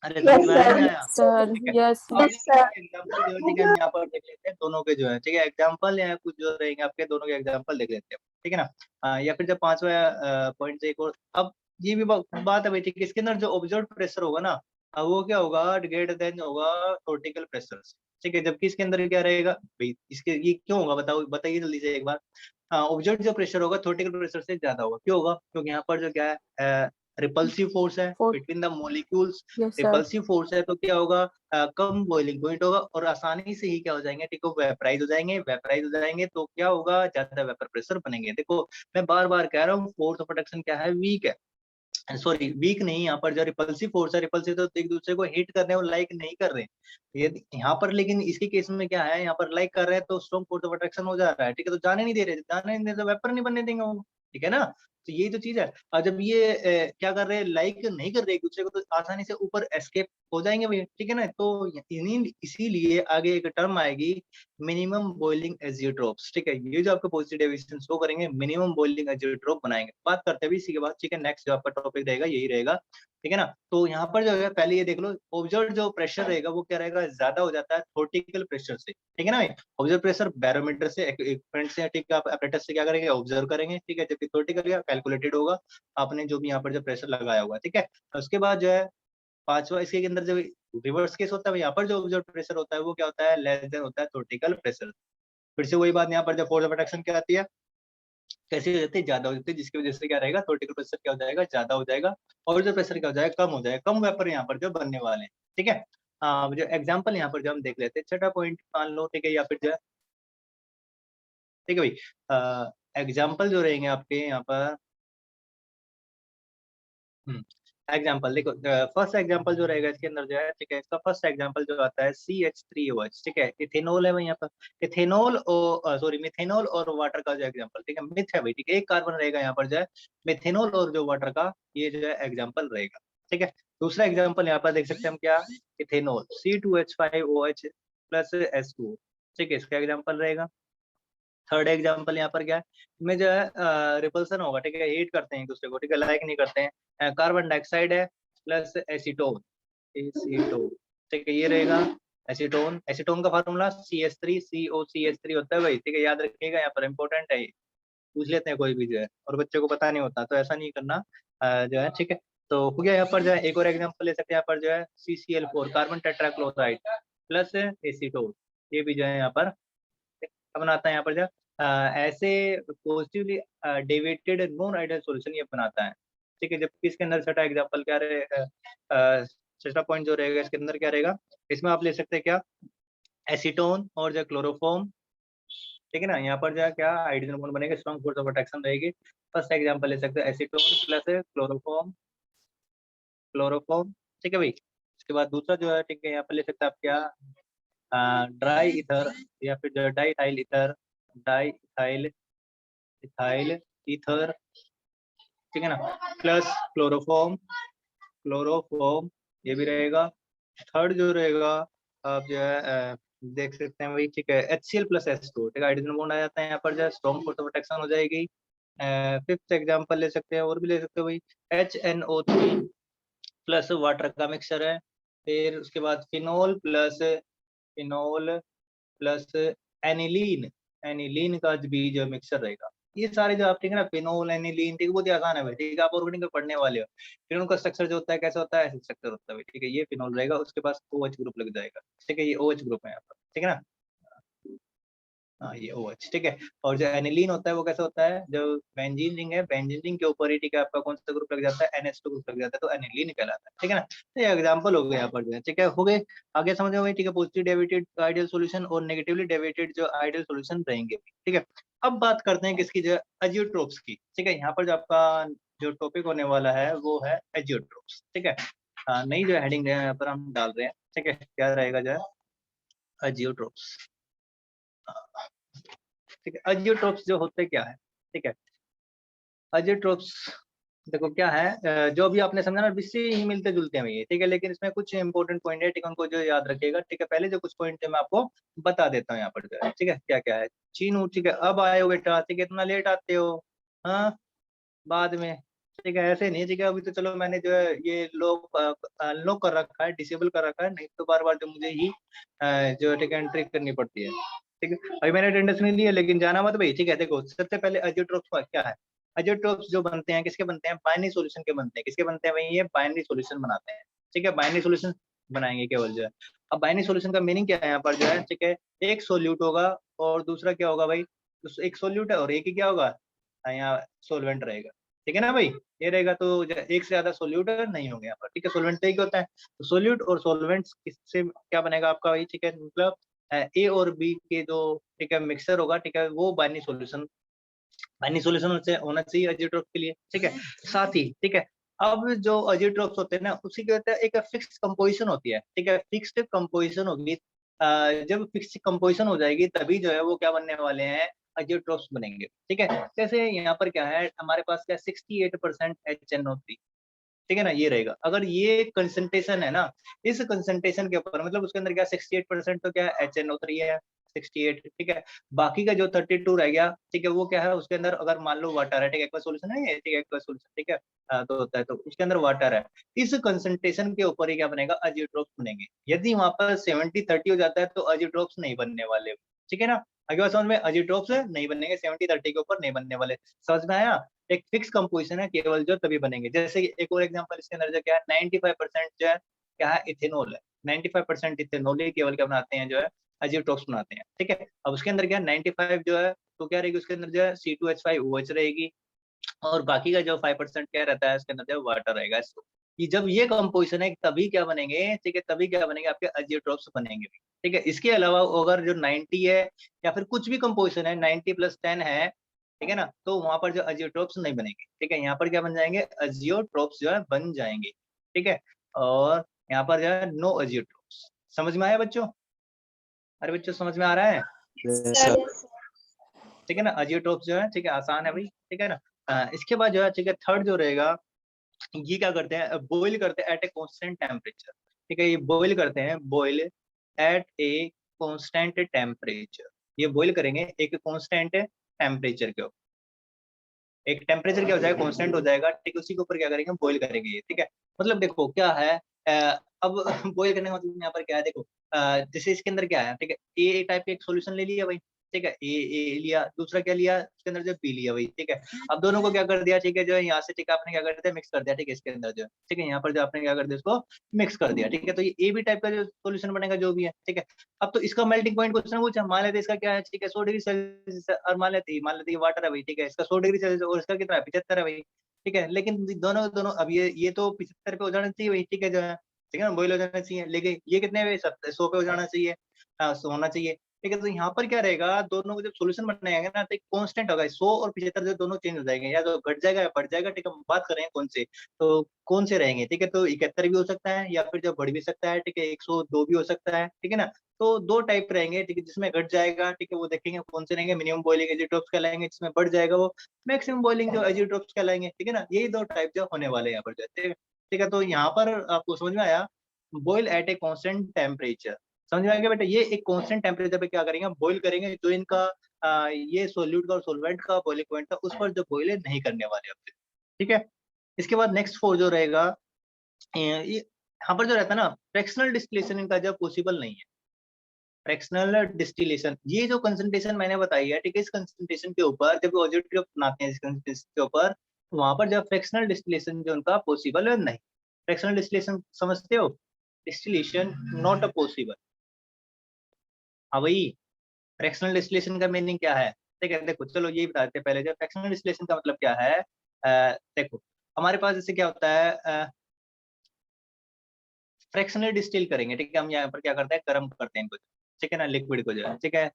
[SPEAKER 1] अरे
[SPEAKER 2] Yes,
[SPEAKER 1] समझ में आया
[SPEAKER 2] sir.
[SPEAKER 1] नहीं आया?
[SPEAKER 3] सर
[SPEAKER 1] ठीक है,
[SPEAKER 3] यस
[SPEAKER 1] अब
[SPEAKER 2] Yes, sir.
[SPEAKER 1] एग्जाम्पल जो है ठीक है हम यहाँ पर देख लेते हैं दोनों के जो है ठीक है एग्जाम्पल या कुछ जो रहेंगे आपके दोनों के एग्जाम्पल देख लेते हैं ठीक है ना। या फिर जब पांचवा पॉइंट से एक और अब ये भी बात है भाई ठीक है इसके अंदर जो ऑब्जर्व प्रेशर होगा ना वो क्या होगा ग्रेटर देन होगा थोर्टिकल प्रेशर ठीक है जबकि इसके अंदर क्या रहेगा भाई इसके ये क्यों होगा बताओ बताइए जल्दी से एक बार। ऑब्जर्व जो प्रेशर होगा थोर्टिकल प्रेशर से ज्यादा होगा क्यों होगा क्योंकि यहाँ पर जो क्या है रिपल्सिव फोर्स है
[SPEAKER 3] Four.
[SPEAKER 1] Between the molecules
[SPEAKER 3] yes sir
[SPEAKER 1] repulsive force है तो क्या होगा कम बॉइलिंग पॉइंट होगा और आसानी से ही क्या हो जाएंगे ठीक है वेपराइज हो जाएंगे तो क्या होगा ज्यादा वेपर प्रेशर बनेंगे। देखो मैं बार बार कह रहा हूँ फोर्स ऑफ प्रोटेक्शन क्या है वीक है सॉरी वीक नहीं यहाँ पर जो रिपल्सिव फोर्स है रिपल्सिव तो एक दूसरे को हिट कर रहे हैं और लाइक नहीं कर रहे हैं ये यहाँ पर लेकिन इसके केस में क्या है यहाँ पर लाइक कर रहे हैं तो स्ट्रॉन्ग फोर्स ऑफ अट्रैक्शन हो जा रहा है ठीक है तो जाने नहीं दे रहे जाने नहीं दे रहे तो वेपर नहीं बनने देंगे वो ठीक है ना। तो ये जो चीज है और जब ये क्या कर रहे हैं लाइक नहीं कर रहे एक दूसरे को तो आसानी से ऊपर एस्केप हो जाएंगे भाई ठीक है ना। तो इसीलिए आगे एक टर्म आएगी मिनिमम बॉइलिंग एजियोट्रोप्स ठीक है ये जो आपको पॉजिटिव डेविएशन शो करेंगे मिनिमम बॉइलिंग एजियोट्रोप बनाएंगे। बात करते हैं इसी के बाद ठीक है नेक्स्ट जो आपका टॉपिक रहेगा यही रहेगा ठीक है ना। तो यहाँ पर जो है पहले ये देख लो ऑब्जर्व जो प्रेशर रहेगा वो क्या रहेगा ज्यादा हो जाता है थोर्टिकल प्रेशर से ठीक है ना। ऑब्जर्व प्रेशर बैरोमीटर से इक्विपमेंट से ठीक है आप apparatus से क्या करेंगे ऑब्जर्व करेंगे ठीक है जबकि थोर्टिकल या कैलकुलेटेड होगा आपने जो भी यहाँ पर जो प्रेशर लगाया हुआ है ठीक है। उसके बाद जो है पांचवा इसके अंदर जो रिवर्स केस होता है यहाँ पर जो ऑब्जर्व प्रेशर होता है वो क्या होता है लेस देन होता है थोर्टिकल प्रेशर। फिर से वही बात यहाँ पर जो फोर्स ऑफ अट्रैक्शन क्या आती है कैसे हो जाती है ज्यादा हो जाती है जिसकी वजह से क्या रहेगा थोर्टिकल प्रेशर क्या हो जाएगा ज्यादा हो जाएगा और जो प्रेशर क्या हो जाएगा कम हो जाएगा कम वेपर यहाँ पर जो बनने वाले हैं ठीक है। जो एग्जाम्पल यहाँ पर जो हम देख लेते हैं छठा पॉइंट मान लो ठीक है या फिर जो है ठीक है भाई एग्जाम्पल जो रहेंगे आपके यहाँ पर एग्जाम्पल देखो फर्स्ट एग्जाम्पल जो रहेगा इसके अंदर जो है ठीक है इसका फर्स्ट एग्जाम्पल जो आता है CH3OH ठीक है इथेनॉल है भाई यहाँ पर इथेनॉल और सॉरी मिथेनॉल और वाटर का जो एग्जाम्पल ठीक है मिथ है भाई ठीक है एक कार्बन रहेगा यहाँ पर जो है मिथेनॉल और जो वाटर का ये जो है एग्जाम्पल रहेगा ठीक है। दूसरा एग्जाम्पल यहाँ पर देख सकते हैं हम क्या इथेनॉल C2H5OH प्लस S2 ठीक है इसका एग्जाम्पल रहेगा। थर्ड एग्जांपल यहाँ पर क्या है में जो है रिपल्सन होगा ठीक है हिट करते हैं एक दूसरे को ठीक है लाइक नहीं करते हैं कार्बन डाइऑक्साइड है प्लस एसीटोन एसीटोन ठीक है ये रहेगा एसीटोन एसीटोन का फार्मूला CH3COCH3 होता है भाई ठीक है याद रखिएगा यहाँ पर इंपॉर्टेंट है ये पूछ लेते हैं कोई भी जो है और बच्चे को पता नहीं होता तो ऐसा नहीं करना जो है ठीक है। तो हो गया यहाँ पर जो है एक और एग्जाम्पल ले सकते हैं यहाँ पर जो है CCl4 carbon tetrachloride plus acetone ये भी जो है यहाँ पर क्या बनाता है यहाँ पर जो ऐसे positively deviated non ideal solution ये बनाता है ठीक है। जबकि इसके अंदर छठा एग्जांपल क्या रहे छठा पॉइंट जो रहेगा इसके अंदर क्या रहेगा इसमें आप ले सकते हैं क्या एसीटोन और जो क्लोरोफॉर्म ठीक है ना। यहाँ पर जो है क्या हाइड्रोजन बॉन्ड बनेगा स्ट्रॉन्ग फोर्स ऑफ अट्रैक्शन रहेगी। फर्स्ट एग्जांपल ले सकते हैं एसीटोन प्लस क्लोरोफॉर्म क्लोरोफॉर्म ठीक है भाई। इसके बाद दूसरा जो है ठीक है यहाँ पर ले सकते हैं आप क्या ड्राई इथर या फिर जो di ethyl ether di ethyl ethyl ether ठीक है ना प्लस क्लोरोफॉर्म क्लोरोफॉर्म ये भी रहेगा। थर्ड जो रहेगा आप जो है देख सकते हैं भाई ठीक है HCl प्लस H2 ठीक है हाइड्रोजन बॉन्ड आ जाता है यहाँ पर जो है स्ट्रॉन्ग फोर्स ऑफ अट्रैक्शन हो जाएगी। फिफ्थ एग्जांपल ले सकते हैं और भी ले सकते हो भाई HNO3 प्लस वाटर का मिक्सचर है। फिर उसके बाद फिनोल प्लस एनिलीन एनिलीन का भी जो मिक्सचर रहेगा ये सारे जो आप ठीक है ना फिनोल एनिलीन ठीक है बहुत ही आसान है भाई ठीक है आप ऑर्गेनिक में पढ़ने वाले हो। फिर उनका स्ट्रक्चर जो होता है कैसा होता है ऐसे स्ट्रक्चर होता है भाई ठीक है ये फिनोल रहेगा उसके पास OH ग्रुप लग जाएगा ठीक है ये OH ग्रुप है यहाँ पर ठीक है ना। हाँ ये OH ठीक है। और जो एनिलीन होता है वो कैसा होता है जो बेंजीन रिंग है बेंजीन रिंग के ऊपर ही ठीक है आपका कौन सा ग्रुप लग जाता है NH2 ग्रुप लग जाता है तो एनिलीन कहलाता है ठीक है ना। तो ये एग्जांपल हो गए यहाँ पर जो है ठीक है हो गए आगे समझ में ठीक है पॉजिटिव डेविएटेड आइडियल सॉल्यूशन और नेगेटिवली डेविएटेड जो आइडियल सॉल्यूशन रहेंगे ठीक है। अब बात करते हैं किसकी जो एजियोट्रोप्स की ठीक है। यहाँ पर जो आपका जो टॉपिक होने वाला है वो है एजियोट्रोप्स ठीक है। नई जो हेडिंग है यहाँ पर हम डाल रहे हैं ठीक है क्या रहेगा जो है एजियोट्रोप्स ठीक है। एजियोट्रोप्स जो होते क्या है ठीक है एजियोट्रोप्स देखो क्या है जो भी आपने समझा ना इससे ही मिलते जुलते हैं ये ठीक है लेकिन इसमें कुछ इंपॉर्टेंट पॉइंट है ठीक है उनको जो याद रखिएगा ठीक है। पहले जो कुछ पॉइंट है मैं आपको बता देता हूँ यहाँ पर जो है ठीक है क्या क्या है चीनू ठीक है अब आए हो बेटा ठीक है इतना लेट आते हो हाँ बाद में ठीक है, ऐसे नहीं, ठीक है, अभी तो चलो मैंने जो है ये लॉक अनलॉक कर रखा है, डिसेबल कर रखा है, नहीं तो बार-बार जो मुझे ही जो है ठीक है एंट्री करनी पड़ती है। ठीक है, अभी मैंने अटेंडेंस नहीं ली है लेकिन जाना मत भई, ठीक है, देखो सबसे पहले अजियोट्रोप्स का क्या है? अजियोट्रोप्स जो बनते हैं किसके बनते हैं? बाइनरी सॉल्यूशन के बनते हैं, किसके बनते हैं भई? ये बाइनरी सॉल्यूशन बनाते हैं, ठीक है, बाइनरी सॉल्यूशन बनाएँगे केवल जो है। अब बाइनरी सॉल्यूशन का मीनिंग क्या है यहाँ पर जो है, ठीक है, एक सोल्यूट होगा और दूसरा क्या होगा भाई? एक सोल्यूट है और एक ही क्या होगा? यहाँ सॉल्वेंट रहेगा, ठीक है ना भाई? ये रहेगा तो एक से ज्यादा सोल्यूट नहीं होंगे यहाँ पर, ठीक है, सोल्वेंट एक होता है, तो सोल्यूट और सोल्वेंट्स किससे क्या बनेगा आपका भाई, ठीक है, मतलब ए और बी के जो ठीक है मिक्सर होगा, ठीक है, वो बाइनरी सॉल्यूशन से होना चाहिए अजियोट्रोप के लिए, ठीक है, साथ ही ठीक है। अब जो अजियोट्रोप्स होते हैं ना उसी के होता है एक फिक्स्ड कंपोजिशन होती है, ठीक है, फिक्स्ड कंपोजिशन होगी। जब फिक्स्ड कंपोजिशन हो जाएगी तभी जो है वो क्या बनने वाले हैं, अजियोट्रोप्स बनेंगे, ठीक है। जैसे यहाँ पर क्या है हमारे पास क्या 68% HNO3, ठीक है ना, ये रहेगा। अगर ये कंसंट्रेशन है ना, इस कंसंट्रेशन के ऊपर मतलब उसके अंदर क्या 68% तो क्या HNO3 है, 68, ठीक है। बाकी का जो 32 रह गया, ठीक है, वो क्या है उसके अंदर अगर मान लो वाटर है, ठीक है, एक्वा सॉल्यूशन है ये, ठीक है, एक्वा सॉल्यूशन, ठीक है, तो होता है तो उसके अंदर वाटर है। इस कंसंट्रेशन के ऊपर ही क्या बनेगा, अजियोट्रोप्स बनेंगे। यदि वहाँ पर 70-30 हो जाता है तो अजियोट्रोप्स नहीं बनने वाले, ठीक है ना। आगे बात समझ में, अजियोट्रोप्स नहीं बनेंगे, 70-30 के ऊपर नहीं बनने वाले। समझ में आया? एक फिक्स कंपोजिशन है केवल जो तभी बनेंगे। जैसे कि एक और एग्जांपल इसके अंदर जो क्या है 95% जो है क्या है इथेनॉल है। 95% इथेनॉल ही केवल क्या बनाते हैं जो है अजियोट्रोप्स बनाते हैं, ठीक है। अब उसके अंदर क्या है 95 जो है तो क्या रहेगी उसके अंदर जो है C2H5OH रहेगी और बाकी का जो 5% क्या रहता है उसके अंदर जो वाटर रहेगा। कि जब ये कंपोजिशन है तभी क्या बनेंगे, ठीक है, तभी क्या बनेंगे आपके अजियोट्रोप्स बनेंगे, ठीक है। इसके अलावा अगर जो 90 है या फिर कुछ भी कंपोजिशन है 90 + 10 है, ठीक है ना, तो वहां पर जो अजियोट्रोप्स नहीं बनेंगे, ठीक है। यहाँ पर क्या बन जाएंगे, अजियोट्रोप्स जो है बन जाएंगे, ठीक है। और यहाँ पर जो है नो अजियोट्रोप्स। समझ में आया बच्चों? अरे बच्चों समझ में आ रहा है?
[SPEAKER 2] सर
[SPEAKER 1] ठीक है ना, अजियोट्रोप्स जो है ठीक है आसान है भाई, ठीक है ना। इसके बाद जो है ठीक है थर्ड जो रहेगा, ये क्या करते हैं, बॉईल करते हैं एट ए कांस्टेंट टेम्परेचर, ठीक है। ये बॉईल करते हैं, boil at a constant temperature. ये बॉईल करेंगे एक कांस्टेंट टेम्परेचर के ऊपर। एक टेम्परेचर क्या हो जाएगा, कांस्टेंट हो जाएगा, ठीक है। उसी के ऊपर क्या करेंगे, बॉईल करेंगे ये, ठीक है। मतलब देखो क्या है, अब बॉईल करने का मतलब यहाँ पर क्या है, देखो जैसे इसके अंदर क्या है, ठीक है, ए टाइप का एक सॉल्यूशन ले लिया भाई, ठीक है, ए लिया, दूसरा क्या लिया उसके अंदर जो बी लिया भाई, ठीक है। अब दोनों को क्या कर दिया, ठीक है, जो है यहाँ से ठीक है आपने क्या कर दिया, मिक्स कर दिया, ठीक है, इसके अंदर जो है, ठीक है, यहाँ पर जो आपने क्या कर दिया उसको मिक्स कर दिया, ठीक है। तो ये ए बी टाइप का जो सॉल्यूशन बनेगा जो भी है, ठीक है। अब तो इसका मेल्टिंग पॉइंट कुछ ना कुछ है, मान लेते हैं इसका क्या है, ठीक है, 100 डिग्री सेल्सियस और मान लेते हैं वाटर है भाई, ठीक है, इसका 100 डिग्री सेल्सियस और इसका कितना है 75 है भाई, ठीक है। लेकिन दोनों दोनों अब ये तो 75 पे हो जाना चाहिए भाई, ठीक है, जो है ठीक है ना, बॉईल हो जाना चाहिए, लेकिन ये कितने पे 100 पे हो जाना चाहिए, होना चाहिए, ठीक है। तो यहाँ पर क्या रहेगा, दोनों को जब सॉल्यूशन बनाएंगे ना तो एक कांस्टेंट होगा, 100 और 75 जो दोनों चेंज हो जाएंगे, या तो घट जाएगा या बढ़ जाएगा, ठीक है। हम बात कर रहे हैं कौन से, तो कौन से रहेंगे, ठीक है। तो 71 भी हो सकता है या फिर जो बढ़ भी सकता है, ठीक है, 102 भी हो सकता है, ठीक है ना। तो दो टाइप रहेंगे, ठीक है, जिसमें घट जाएगा, ठीक है, वो देखेंगे कौन से रहेंगे, मिनिमम बॉइलिंग एजियोट्रोप्स कहलाएंगे, जिसमें बढ़ जाएगा वो मैक्सिमम बॉइलिंग जो एजियोट्रोप्स कहलाएंगे, ठीक है ना। यही दो टाइप जो होने वाले हैं यहाँ पर जो है, ठीक है। तो यहाँ पर आपको समझ में आया, boil at a constant temperature. समझ में आ गया बेटा, ये एक कांस्टेंट टेम्परेचर पे क्या करेंगे, बॉईल करेंगे, जो इनका ये सोल्यूट का और सोलवेंट का बॉइलिंग पॉइंट था उस पर जो बॉईल है नहीं करने वाले अपने, ठीक है। इसके बाद नेक्स्ट फोर जो रहेगा, ये यहाँ पर जो रहता है ना फ्रैक्शनल डिस्टिलेशन इनका जब पॉसिबल नहीं है। फ्रैक्शनल डिस्टिलेशन, ये जो कंसंट्रेशन मैंने बताई है, ठीक है, इस कंसंट्रेशन के ऊपर जब पॉजिटिव बनाते हैं इस कंसंट्रेशन के ऊपर, तो वहां पर जब फ्रैक्शनल डिस्टिलेशन जो उनका पॉसिबल है नहीं। फ्रैक्शनल डिस्टिलेशन समझते हो, डिस्टिलेशन नॉट अ पॉसिबल। हाँ भाई, फ्रैक्शनल डिस्टिलेशन का मीनिंग क्या है, ठीक है। देखो चलो यही बताते हैं पहले, जो फ्रैक्शनल डिस्टिलेशन का मतलब क्या है, देखो हमारे पास जैसे क्या होता है, फ्रैक्शनली डिस्टिल करेंगे, ठीक है। हम यहाँ पर क्या करते हैं, गर्म करते हैं इनको, ठीक है ना, लिक्विड को जो है, ठीक है।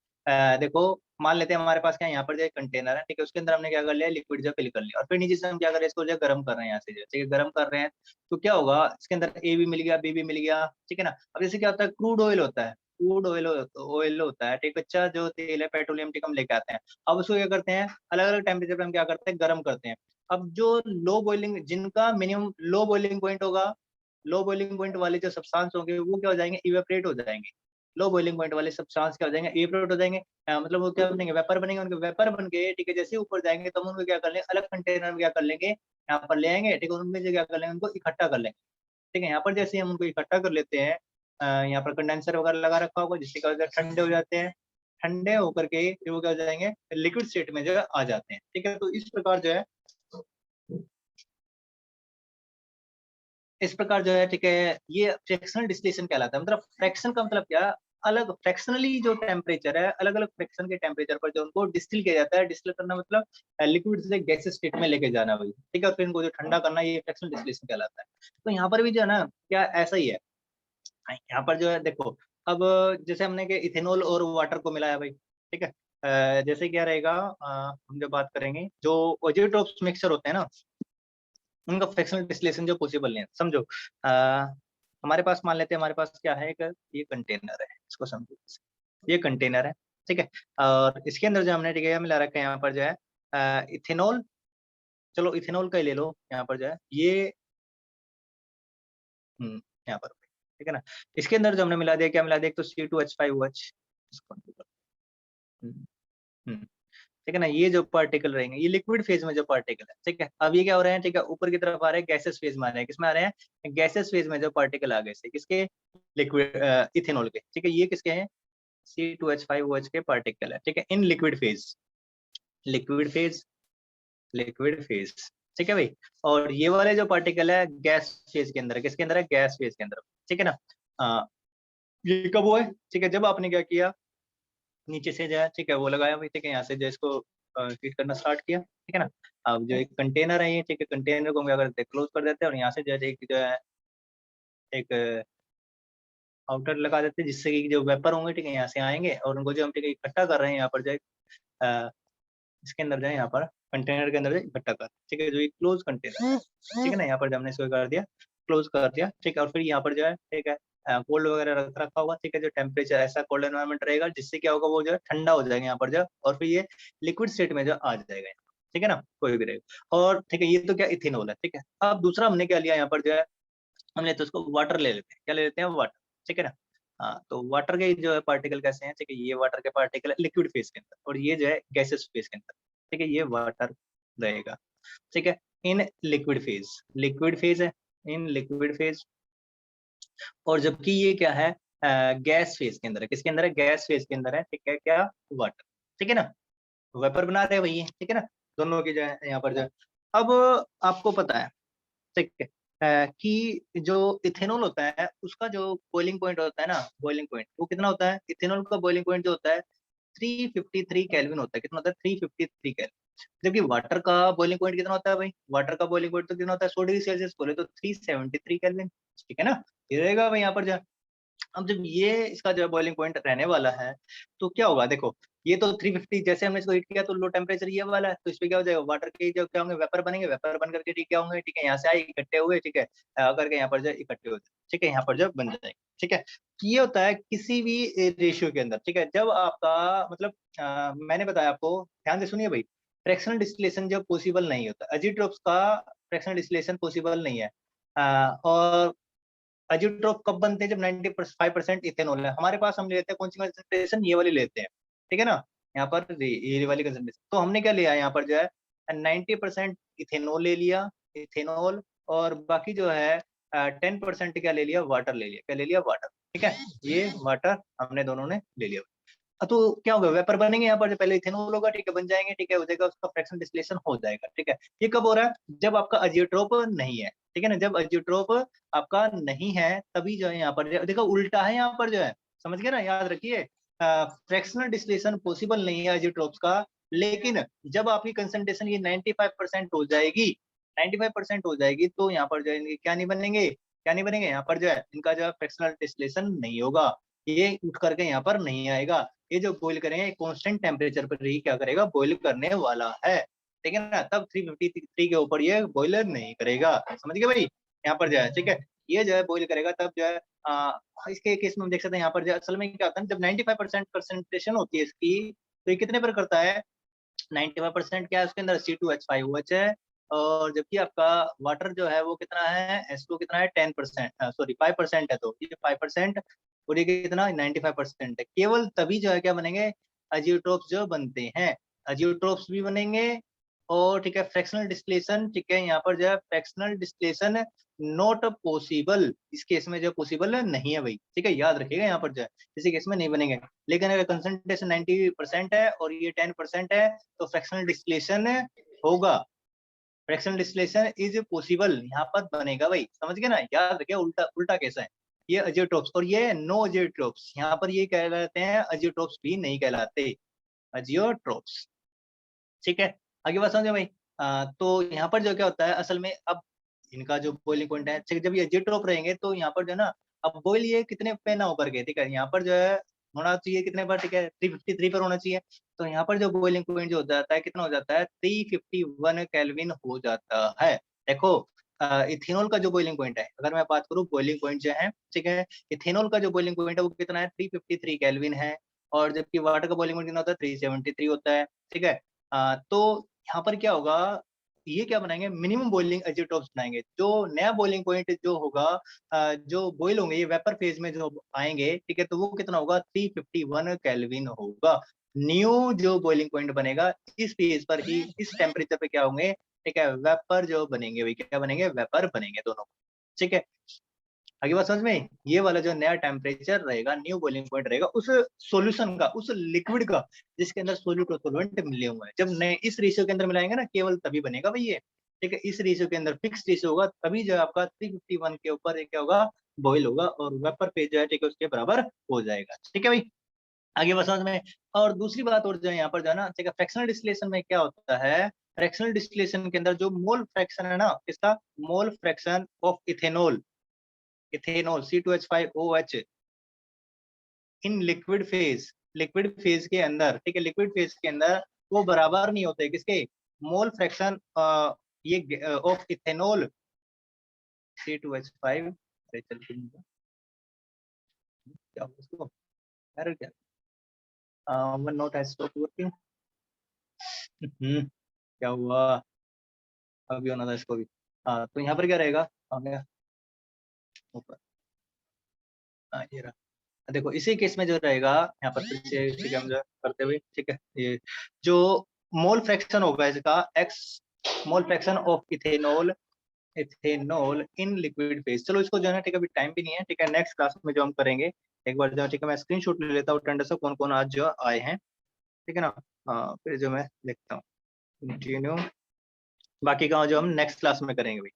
[SPEAKER 1] देखो मान लेते हैं हमारे पास क्या है, यहाँ पर जो कंटेनर है, ठीक है, उसके अंदर हमने क्या कर लिया, लिक्विड जो फिल कर लिया, और फिर नीचे से हम क्या कर रहे हैं, इसको जो गर्म कर रहे हैं यहाँ से जो, ठीक है, गर्म कर रहे हैं। तो क्या होगा, इसके अंदर ए भी मिल गया, बी भी मिल गया, ठीक है ना। अब जैसे क्या होता है, क्रूड ऑयल होता है, क्रूड ऑयल ऑयल होता है, ठीक, कच्चा जो तेल है पेट्रोलियम, ठीक, हम लेके आते हैं। अब उसको क्या करते हैं, अलग अलग टेम्परेचर पे हम क्या करते हैं, गर्म करते हैं। अब जो लो बॉइलिंग, जिनका मिनिमम लो बॉइलिंग पॉइंट होगा, लो बॉइलिंग पॉइंट वाले जो सब्सटेंस होंगे वो क्या हो जाएंगे, इवेपोरेट हो जाएंगे। लो बॉइलिंग पॉइंट वाले सब्सटेंस क्या हो जाएंगे, इवेपोरेट हो जाएंगे। मतलब वो क्या बनेंगे, वेपर बनेंगे, उनके वेपर बन के, ठीक है, जैसे ऊपर जाएंगे तो हम उनको क्या कर लेंगे, अलग कंटेनर में क्या कर लेंगे, यहाँ पर ले आएंगे, ठीक है, उनमें से क्या कर लेंगे, उनको इकट्ठा कर लेंगे, ठीक है। यहाँ पर जैसे हम उनको इकट्ठा कर लेते हैं, यहाँ पर कंडेंसर वगैरह लगा रखा होगा, जिससे क्या होता है ठंडे हो जाते हैं, ठंडे होकर के फिर वो क्या हो जाएंगे, लिक्विड स्टेट में जो है आ जाते हैं, ठीक है। तो इस प्रकार जो है, इस प्रकार जो है, ठीक है, ये फ्रैक्शनल डिस्टिलेशन कहलाता है। मतलब फ्रैक्शन का मतलब क्या, अलग फ्रैक्शनली जो टेम्परेचर है, अलग अलग फ्रैक्शन के टेम्परेचर पर जो उनको डिस्टिल किया जाता है। डिस्टिल करना मतलब लिक्विड से गैसेस स्टेट में लेके जाना भाई, ठीक है, फिर इनको जो ठंडा करना, ये फ्रैक्शनल डिस्टिलेशन कहलाता है। तो यहाँ पर भी जो है ना, क्या ऐसा ही है, यहाँ पर जो है देखो, अब जैसे हमने के इथेनॉल और वाटर को मिलाया भाई, ठीक है, जैसे क्या रहेगा, हम जो बात करेंगे, जो ओजियोट्रोप्स मिक्सचर होते हैं ना, उनका फ्रैक्शनल डिस्टिलेशन जो पॉसिबल नहीं है। समझो, हमारे पास मान लेते हैं, हमारे पास क्या है, एक ये कंटेनर है, इसको समझो, ये कंटेनर है, ठीक है, और इसके अंदर जो हमने, ठीक है, मिला रखा है, यहाँ पर जो है इथेनॉल, चलो इथेनॉल का ही ले लो, यहाँ पर जो है ये यहाँ पर, ठीक है ना, इसके अंदर जो हमने मिला दिया, क्या मिला दिया, एक तो C2H5OH, ठीक है ना, ये जो पार्टिकल रहेंगे, ये लिक्विड फेज में जो पार्टिकल है, ठीक है। अब ये क्या हो रहे हैं, ठीक है, ऊपर की तरफ आ रहे हैं, गैसेस फेज में आ रहे हैं, किसमें आ रहे हैं, गैसेस फेज में जो पार्टिकल आ गए से, किसके, लिक्विड इथेनॉल के, ठीक है, ये किसके हैं, C2H5OH के पार्टिकल है, ठीक है, in liquid phase, liquid phase, liquid phase, ठीक है भाई। और ये वाले जो पार्टिकल है, गैस फेज के अंदर, किसके अंदर है, गैस फेज के अंदर, ठीक है ना। ये कब हुआ है, ठीक है, जब आपने क्या किया, नीचे से जो है, ठीक है, वो लगाया भाई, ठीक है, यहाँ से जो इसको हीट करना स्टार्ट किया, ठीक है ना। अब जो एक कंटेनर है ये, ठीक है, कंटेनर को हम क्या करते हैं, क्लोज कर देते हैं, और यहाँ से जो है एक आउटर लगा देते हैं, जिससे कि जो वेपर होंगे, ठीक है, यहाँ से आएंगे, और उनको जो हम, ठीक है, इकट्ठा कर रहे हैं यहाँ पर जो है, इसके अंदर जो है, यहाँ पर कंटेनर के अंदर जो इकट्ठा कर, ठीक है, जो ये क्लोज कंटेनर है, ठीक है ना, यहाँ पर जो हमने इसको कर दिया, क्लोज कर दिया, ठीक है, और फिर यहाँ पर जो है, ठीक है, कोल्ड वगैरह रख रखा होगा, ठीक है, जो टेम्परेचर ऐसा कोल्ड एनवायरनमेंट रहेगा, जिससे क्या होगा, वो जो है ठंडा हो जाएगा यहाँ पर जो, और फिर ये लिक्विड स्टेट में जो आ जाएगा, ठीक है ना, कोई भी रहेगा। और ठीक है, ये तो क्या इथेनॉल है, ठीक है। अब दूसरा हमने क्या लिया यहाँ पर जो है, हमने तो उसको वाटर ले लेते हैं, क्या ले लेते हैं, वाटर, ठीक है ना। हाँ, तो वाटर के जो है पार्टिकल कैसे हैं, ठीक है, ये वाटर के पार्टिकल है लिक्विड फेज के अंदर, और ये जो है गैसेस फेज के अंदर, ठीक है, ये वाटर रहेगा, ठीक है, in liquid phase, liquid phase है, इन लिक्विड फेज। और जबकि ये क्या है, गैस फेज के अंदर है, किसके अंदर है, गैस फेज के अंदर है, ठीक है, क्या, वाटर, ठीक है ना, वेपर बना रहे हैं वही है, ठीक है ना, दोनों की जो है यहाँ पर जो है। अब आपको पता है, ठीक है, कि जो इथेनॉल होता है, उसका जो बॉइलिंग पॉइंट होता है ना, बॉइलिंग पॉइंट वो कितना होता है, इथेनॉल का बॉइलिंग पॉइंट जो होता है 353 केल्विन होता है, कितना होता है, 353 केल्विन। जबकि वाटर का बॉइलिंग पॉइंट कितना होता है भाई, वाटर का बॉइलिंग पॉइंट तो कितना होता है, 100 डिग्री सेल्सियस बोले तो 373 केल्विन, ठीक है ना, ये रहेगा भाई यहाँ पर जो। अब जब ये इसका जो बॉइलिंग पॉइंट रहने वाला है, तो क्या होगा, देखो, ये तो 350, जैसे हमने इसको हीट किया तो लो टेम्परेचर ये वाला है, तो इस पे क्या हो जाएगा, वाटर के जो क्या होंगे, वेपर बनेंगे, वेपर बन करके ठीक क्या होंगे, ठीक है, यहाँ से आए इकट्ठे हुए, ठीक है, करके यहाँ पर जो इकट्ठे हो जाए, ठीक है, यहाँ पर जो बन जाएंगे, ठीक है। ये होता है किसी भी रेशियो के अंदर, ठीक है, जब आपका मतलब मैंने बताया आपको, ध्यान से सुनिए भाई, फ्रैक्शनल डिस्टिलेशन जब पॉसिबल नहीं होता, अजीट्रोप्स का फ्रैक्शनल डिस्टिलेशन पॉसिबल नहीं है, और अजीट्रोप कब बनते हैं, जब 95% इथेनॉल है हमारे पास, हम लेते हैं कौन सी कंसंट्रेशन, ये वाली लेते हैं, ठीक है ना, यहाँ पर ये वाली कंसंट्रेशन। तो हमने क्या लिया यहाँ पर जो है 90% इथेनॉल ले लिया, इथेनॉल, और बाकी जो है 10% क्या ले लिया, वाटर ले लिया, क्या ले लिया, वाटर, ठीक है, ये वाटर हमने दोनों ने ले लिया। तो क्या होगा, वेपर बनेंगे यहाँ पर, जो पहले इथेनॉल होगा, ठीक है, बन जाएंगे, ठीक है, हो जाएगा, उसका फ्रैक्शनल डिस्टिलेशन हो जाएगा, ठीक है। ये कब हो रहा है, जब आपका अजियोट्रोप नहीं है, ठीक है ना, जब अजियोट्रोप आपका नहीं है, तभी जो है यहाँ पर देखो उल्टा है, यहाँ पर जो है, समझ गए ना, याद रखिए, फ्रैक्शनल डिस्टिलेशन पॉसिबल नहीं है अजियोट्रोप्स का, लेकिन जब आपकी कंसंट्रेशन ये 95% हो जाएगी, 95% हो जाएगी, तो यहाँ पर जो है इनके क्या नहीं बनेंगे, क्या नहीं बनेंगे, यहाँ पर जो है इनका जो है फ्रैक्शनल डिस्टिलेशन नहीं होगा, ये उठ करके यहाँ पर नहीं आएगा, ये जो बॉइल करेंगे कांस्टेंट टेम्परेचर पर ही क्या करेगा, बॉइल करने वाला है, ठीक है ना, तब 353 के ऊपर ये बॉइलर नहीं करेगा, समझ गए भाई, यहाँ पर जो है, ठीक है, ये जो है बॉइल करेगा तब जो है, इसके केस में हम देख सकते हैं, यहाँ पर जो असल में क्या होता है, जब 95% कंसंट्रेशन होती है इसकी, तो ये कितने पर करता है, 95% क्या है उसके अंदर, C2H5OH है, और जबकि आपका वाटर जो है वो कितना है, H2 कितना है, 10%, सॉरी 5% है, तो ये 5%, और ये कितना 95% है, केवल तभी जो है क्या बनेंगे, अजियोट्रोप्स जो बनते हैं, अजियोट्रोप्स भी बनेंगे, और ठीक है फ्रैक्शनल डिस्टिलेशन, ठीक है यहाँ पर जो है फ्रैक्शनल डिस्टिलेशन नॉट पॉसिबल, इस केस में जो पॉसिबल नहीं है भाई, ठीक है याद रखिएगा यहाँ पर जो है इसी केस में नहीं बनेंगे। लेकिन अगर कंसंट्रेशन 90% है और ये 10% है तो फ्रैक्शनल डिस्टिलेशन होगा, फ्रैक्शनल डिस्टिलेशन इज पॉसिबल, यहाँ पर बनेगा भाई, समझ गए ना, याद रखिए उल्टा उल्टा कैसा है, ये अजियोट्रोप्स और ये नो अजियोट्रोप्स, यहाँ पर ये कहलाते हैं अजियोट्रोप्स भी नहीं कहलाते, अजियोट्रोप्स, ठीक है। आगे बात समझे भाई। तो यहाँ पर जो क्या होता है असल में, अब इनका जो बॉइलिंग पॉइंट है, ठीक है, जब ये अजियोट्रोप रहेंगे तो यहाँ पर जो है ना, अब बॉइल ये कितने पे ना होकर के, ठीक है, यहाँ पर जो है होना चाहिए कितने पर, ठीक है 353 पर होना चाहिए, तो यहाँ पर जो बॉइलिंग पॉइंट जो हो जाता है कितना हो जाता है 351 केल्विन हो जाता है। देखो इथेनॉल का जो बॉइलिंग पॉइंट है, अगर मैं बात करूँ बॉइलिंग पॉइंट जो है, ठीक है, इथेनॉल का जो बॉइलिंग पॉइंट है वो कितना है 353 केल्विन है, और जबकि वाटर का बॉइलिंग पॉइंट कितना होता है 373 होता है, ठीक है। तो यहाँ पर क्या होगा, ये क्या बनाएंगे मिनिमम बॉइलिंग एजियोट्रोप्स बनाएंगे, जो नया बॉइलिंग पॉइंट जो होगा जो बॉइल होंगे ये वेपर फेज में जो आएंगे, ठीक है, तो वो कितना होगा 351 केल्विन होगा। न्यू जो बॉइलिंग पॉइंट बनेगा इस फेज पर ही, इस टेम्परेचर पे क्या होंगे, ठीक है, वेपर जो बनेंगे भाई, क्या बनेंगे, वेपर बनेंगे दोनों, ठीक है। आगे बात समझ में, ये वाला जो नया टेम्परेचर रहेगा, न्यू बॉइलिंग पॉइंट रहेगा उस सॉल्यूशन का, उस लिक्विड का जिसके अंदर सोल्यूट और सोलवेंट मिले हुए हैं, जब नए इस रेशियो के अंदर मिलाएंगे ना केवल तभी बनेगा भाई ये, ठीक है, इस रेशियो के अंदर फिक्स रेशियो होगा तभी जो आपका 351 के ऊपर क्या होगा, बॉइल होगा और वेपर फेज जो है ठीक है उसके बराबर हो जाएगा, ठीक है भाई। आगे बात समझ में। और दूसरी बात और जो है यहाँ पर जो है ना, ठीक है, फ्रैक्शनल डिस्टिलेशन में क्या होता है, फ्रैक्शनल डिस्टिलेशन के अंदर जो मोल फ्रैक्शन है ना, किसका, mole fraction of ethanol, ethanol C2H5OH in liquid phase के अंदर, ठीक है, लिक्विड फेज के अंदर वो बराबर नहीं होते किसके, मोल फ्रैक्शन ये ऑफ इथेनॉल C2H5, अरे चल क्या हुआ इसको, अरे क्या one note has stop working, क्या हुआ, अभी होना था इसको भी। तो यहाँ पर क्या रहेगा, ऊपर ये रहा, देखो इसी केस में जो रहेगा यहाँ पर फिर से ठीक है हम जो करते हुए, ठीक है, ये जो मोल फ्रैक्शन होगा इसका x mole fraction of ethanol, ethanol in liquid phase, चलो इसको जो है ना ठीक है अभी टाइम भी नहीं है, ठीक है, नेक्स्ट क्लास में जो हम करेंगे एक बार जो ठीक है मैं स्क्रीनशॉट ले लेता हूँ टेंडर से कौन कौन आज जो आए हैं, ठीक है ना, फिर जो मैं देखता हूँ कंटिन्यू, बाकी का जो हम नेक्स्ट क्लास में करेंगे भाई।